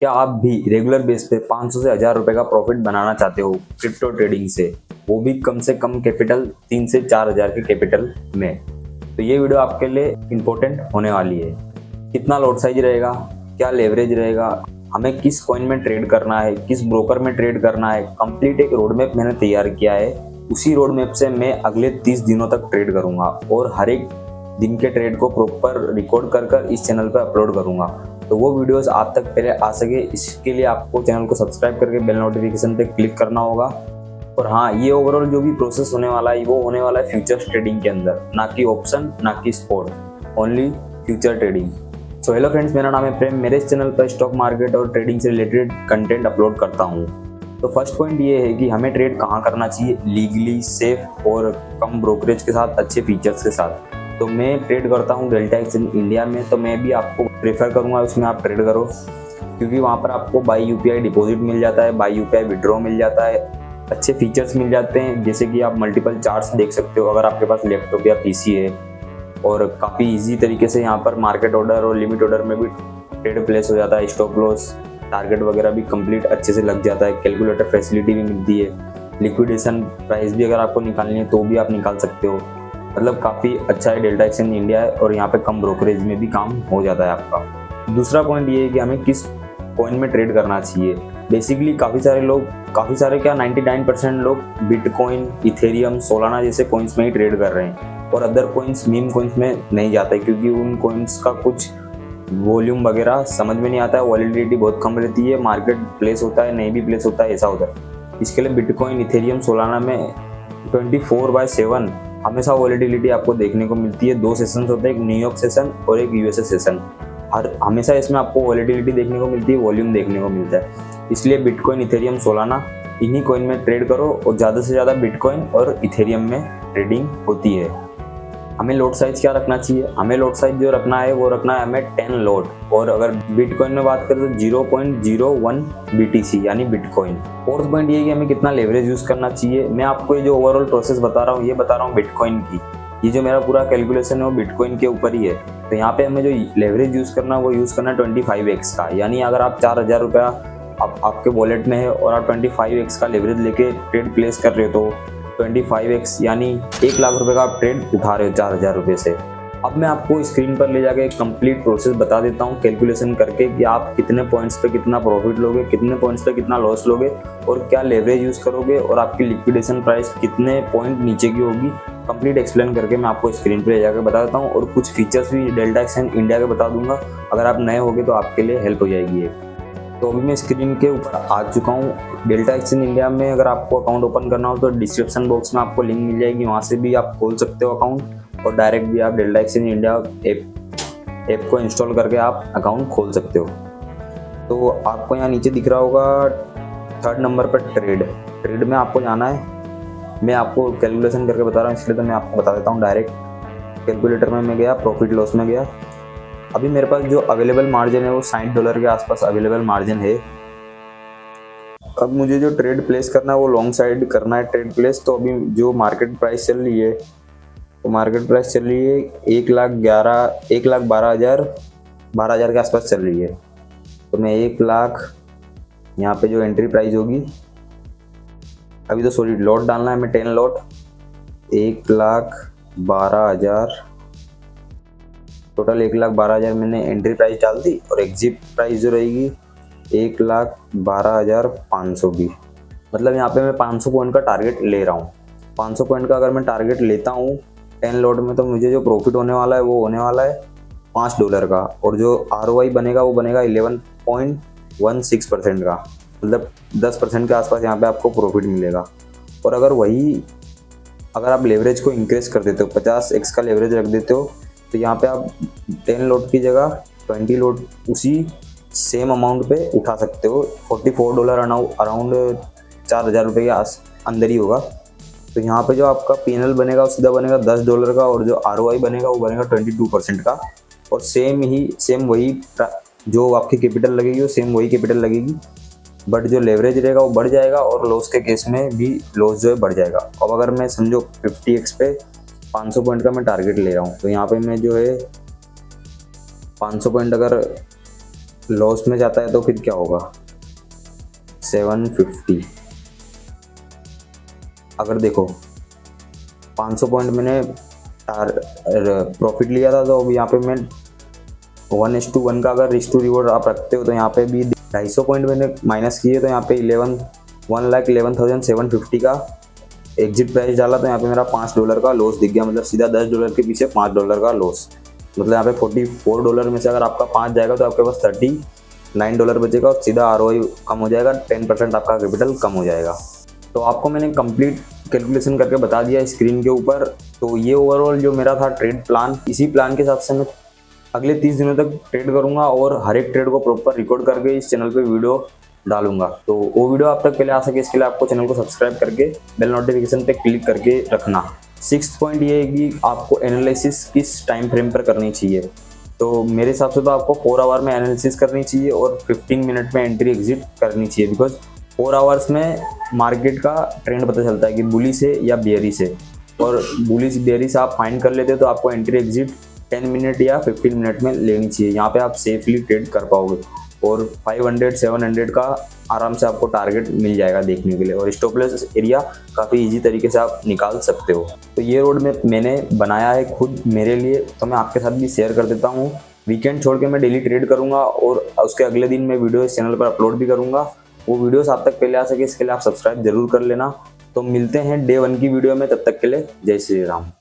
क्या आप भी रेगुलर बेस पे 500 से 1000 रुपए का प्रॉफिट बनाना चाहते हो क्रिप्टो ट्रेडिंग से, वो भी कम से कम कैपिटल 3 से 4000 के कैपिटल में? तो ये वीडियो आपके लिए इम्पोर्टेंट होने वाली है। कितना लॉट साइज रहेगा, क्या लेवरेज रहेगा, हमें किस कॉइन में ट्रेड करना है, किस ब्रोकर में ट्रेड करना है, कंप्लीट एक रोड मैप मैंने तैयार किया है। उसी रोड मैप से मैं अगले 30 दिनों तक ट्रेड करूंगा और हर एक दिन के ट्रेड को प्रॉपर रिकॉर्ड कर इस चैनल पर अपलोड करूंगा। तो वो वीडियोस आप तक पहले आ सके, इसके लिए आपको चैनल को सब्सक्राइब करके बेल नोटिफिकेशन पे क्लिक करना होगा। और हाँ, ये ओवरऑल जो भी प्रोसेस होने वाला है वो होने वाला है फ्यूचर्स ट्रेडिंग के अंदर, ना कि ऑप्शन, ना कि spot, only future trading. So hello friends, मेरा नाम है प्रेम। मेरे इस चैनल पर स्टॉक मार्केट और ट्रेडिंग से रिलेटेड कंटेंट अपलोड करता हूँ। तो फर्स्ट पॉइंट ये है कि हमें ट्रेड कहाँ करना चाहिए, लीगली, सेफ और कम ब्रोकरेज के साथ, अच्छे फीचर्स के साथ। तो मैं ट्रेड करता हूँ डेल्टा एक्सचेंज इंडिया में, तो मैं भी आपको प्रेफर करूँगा उसमें आप ट्रेड करो, क्योंकि वहाँ पर आपको बाई यूपीआई डिपॉजिट मिल जाता है, बाई यूपीआई विड्रॉ मिल जाता है, अच्छे फीचर्स मिल जाते हैं, जैसे कि आप मल्टीपल चार्ट्स देख सकते हो अगर आपके पास लैपटॉप या पीसी है। और काफ़ी इजी तरीके से यहाँ पर मार्केट ऑर्डर और लिमिट ऑर्डर में भी ट्रेड प्लेस हो जाता है, स्टॉप लॉस, टारगेट वगैरह भी कंप्लीट अच्छे से लग जाता है, कैलकुलेटर फैसिलिटी भी मिलती है, लिक्विडेशन प्राइस भी अगर आपको निकालनी है तो भी आप निकाल सकते हो। मतलब काफ़ी अच्छा है डेल्टा एक्सचेंज इंडिया है, और यहाँ पे कम ब्रोकरेज में भी काम हो जाता है आपका। दूसरा पॉइंट ये है कि हमें किस कॉइन में ट्रेड करना चाहिए। बेसिकली काफ़ी सारे क्या 99% लोग बिटकॉइन, इथेरियम, सोलाना जैसे कॉइन्स में ही ट्रेड कर रहे हैं, और अदर कॉइन्स, मीम कॉइन्स में नहीं जाते, क्योंकि उन कॉइन्स का कुछ वॉल्यूम वगैरह समझ में नहीं आता है, वॉलिडिटी बहुत कम रहती है, मार्केट प्लेस होता है, नहीं भी प्लेस होता है, ऐसा होता है। इसके लिए बिटकॉइन, इथेरियम, सोलाना में 24/7 हमेशा वॉलिडिटी आपको देखने को मिलती है। 2 सेशंस होते हैं, एक न्यूयॉर्क सेशन और एक यूएसए सेशन। हमेशा इसमें आपको वॉलिडिटी देखने को मिलती है, वॉल्यूम देखने को मिलता है। इसलिए बिटकॉइन, इथेरियम, सोलाना इन्हीं कॉइन में ट्रेड करो, और ज़्यादा से ज़्यादा बिटकॉइन और इथेरियम में ट्रेडिंग होती है। हमें लॉट साइज क्या रखना चाहिए? हमें लॉट साइज जो रखना है वो रखना है हमें 10 लॉट, और अगर बिटकॉइन में बात करें तो 0.01 BTC यानी बिटकॉइन। फोर्थ पॉइंट ये है कि हमें कितना लेवरेज यूज करना चाहिए। मैं आपको ये जो ओवरऑल प्रोसेस बता रहा हूँ, ये बता रहा हूँ बिटकॉइन की। ये जो मेरा पूरा कैलकुलेशन है वो बिटकॉइन के ऊपर ही है। तो यहाँ पे हमें जो लेवरेज यूज करना है वो यूज करना है 25x का, यानी अगर आप 4000 रुपया आपके वॉलेट में है और आप 25x का लेवरेज लेके ट्रेड प्लेस कर रहे हो, तो 25x यानी 1 लाख रुपए का आप ट्रेड उठा रहे हो 4000 रुपये से। अब मैं आपको स्क्रीन पर ले जाके एक कंप्लीट प्रोसेस बता देता हूँ कैलकुलेशन करके, कि आप कितने पॉइंट्स पे कितना प्रॉफिट लोगे, कितने पॉइंट्स पे कितना लॉस लोगे, और क्या लेवरेज यूज करोगे, और आपकी लिक्विडेशन प्राइस कितने पॉइंट नीचे की होगी। कंप्लीट एक्सप्लेन करके मैं आपको स्क्रीन पर ले जाकर बता देता हूँ, और कुछ फीचर्स भी डेल्टा एक्सचेंज इंडिया के बता दूंगा। अगर आप नए होगे तो आपके लिए हेल्प हो जाएगी। तो अभी मैं स्क्रीन के ऊपर आ चुका हूँ। डेल्टा एक्सचेंज इंडिया में अगर आपको अकाउंट ओपन करना हो तो डिस्क्रिप्शन बॉक्स में आपको लिंक मिल जाएगी, वहाँ से भी आप खोल सकते हो अकाउंट, और डायरेक्ट भी आप डेल्टा एक्सचेंज इंडिया ऐप को इंस्टॉल करके आप अकाउंट खोल सकते हो। तो आपको यहाँ नीचे दिख रहा होगा 3rd नंबर पर ट्रेड में आपको जाना है। मैं आपको कैलकुलेशन करके बता रहा हूँ, इसलिए तो मैं आपको बता देता हूँ। डायरेक्ट कैलकुलेटर में मैं गया, प्रॉफिट लॉस में गया। अभी मेरे पास जो अवेलेबल मार्जिन है वो $60 के आसपास अवेलेबल मार्जिन है। अब मुझे जो ट्रेड प्लेस करना है वो लॉन्ग साइड करना है ट्रेड प्लेस। तो अभी जो मार्केट प्राइस चल रही है, तो मार्केट प्राइस चल रही है 1,12,000 के आसपास चल रही है। तो मैं 1 लाख यहाँ पे जो एंट्री प्राइस होगी, अभी तो सॉरी लॉट डालना है, मैं 10 लॉट, 1,12,000 टोटल 1,12,000 मैंने एंट्री प्राइस डाल दी, और एग्जिट प्राइस जो रहेगी 1,12,500 की। मतलब यहाँ पे मैं 500 पॉइंट का टारगेट ले रहा हूँ। 500 पॉइंट का अगर मैं टारगेट लेता हूँ 10 लॉट में, तो मुझे जो प्रॉफिट होने वाला है वो होने वाला है $5 का, और जो ROI बनेगा वो बनेगा 11.16% का, मतलब 10% के आसपास यहाँ पे आपको प्रॉफिट मिलेगा। और अगर आप लेवरेज को इंक्रीज कर देते हो, 50x का लेवरेज रख देते हो, तो यहाँ पे आप 10 लॉट की जगह 20 लॉट उसी सेम अमाउंट पे उठा सकते हो। $44 अराउंड 4000 रुपये के अंदर ही होगा। तो यहाँ पे जो आपका PNL बनेगा वो सीधा बनेगा $10 का, और जो ROI बनेगा वो बनेगा 22% का। और सेम वही जो आपकी कैपिटल लगेगी वो सेम वही कैपिटल लगेगी, बट जो लेवरेज रहेगा वो बढ़ जाएगा, और लॉस के केस में भी लॉस जो है बढ़ जाएगा। अब अगर मैं समझो 50x पे 500 पॉइंट का मैं टारगेट ले रहा हूँ, तो यहाँ पे मैं जो है 500 पॉइंट अगर लॉस में जाता है तो फिर क्या होगा 750। अगर देखो 500 पॉइंट मैंने प्रॉफिट लिया था, तो अब यहाँ पे मैं 1:1 का अगर रिस्क टू रिवॉर्ड आप रखते हो तो यहाँ पे भी 250 पॉइंट मैंने माइनस किए, तो यहाँ पे 1,11,750 का एग्जिट प्राइस डाला, तो यहाँ पे मेरा $5 का लॉस दिख गया। मतलब सीधा $10 के पीछे $5 का लॉस। मतलब यहाँ पे $44 में से अगर आपका 5 जाएगा तो आपके पास $39 बचेगा और सीधा ROI कम हो जाएगा, 10% आपका कैपिटल कम हो जाएगा। तो आपको मैंने कंप्लीट कैलकुलेशन करके बता दिया स्क्रीन के ऊपर। तो ये ओवरऑल जो मेरा था ट्रेड प्लान, इसी प्लान के हिसाब से मैं अगले 30 दिनों तक ट्रेड करूंगा और हर एक ट्रेड को प्रॉपर रिकॉर्ड करके इस चैनल पे वीडियो डालूंगा। तो वो वीडियो आप तक पहले आ सके इसके लिए आपको चैनल को सब्सक्राइब करके बेल नोटिफिकेशन पे क्लिक करके रखना। 6th पॉइंट ये है कि आपको एनालिसिस किस टाइम फ्रेम पर करनी चाहिए। तो मेरे हिसाब से तो आपको 4 आवर में एनालिसिस करनी चाहिए और 15 मिनट में एंट्री एग्जिट करनी चाहिए, बिकॉज 4 आवर्स में मार्केट का ट्रेंड पता चलता है कि बुली से या बेयरी से, और बुलिश बेयरी से आप फाइंड कर लेते हो तो आपको एंट्री एग्जिट 10 मिनट या 15 मिनट में लेनी चाहिए। यहाँ पे आप सेफली ट्रेड कर पाओगे और 500-700 का आराम से आपको टारगेट मिल जाएगा देखने के लिए, और स्टॉप लॉस एरिया काफ़ी इजी तरीके से आप निकाल सकते हो। तो ये रोड मैप मैंने बनाया है खुद मेरे लिए, तो मैं आपके साथ भी शेयर कर देता हूँ। वीकेंड छोड़ के मैं डेली ट्रेड करूँगा और उसके अगले दिन मैं वीडियो इस चैनल पर अपलोड भी करूँगा। वो वीडियोस आप तक पहले आ सके इसके लिए आप सब्सक्राइब जरूर कर लेना। तो मिलते हैं डे 1 की वीडियो में, तब तक के लिए जय श्री राम।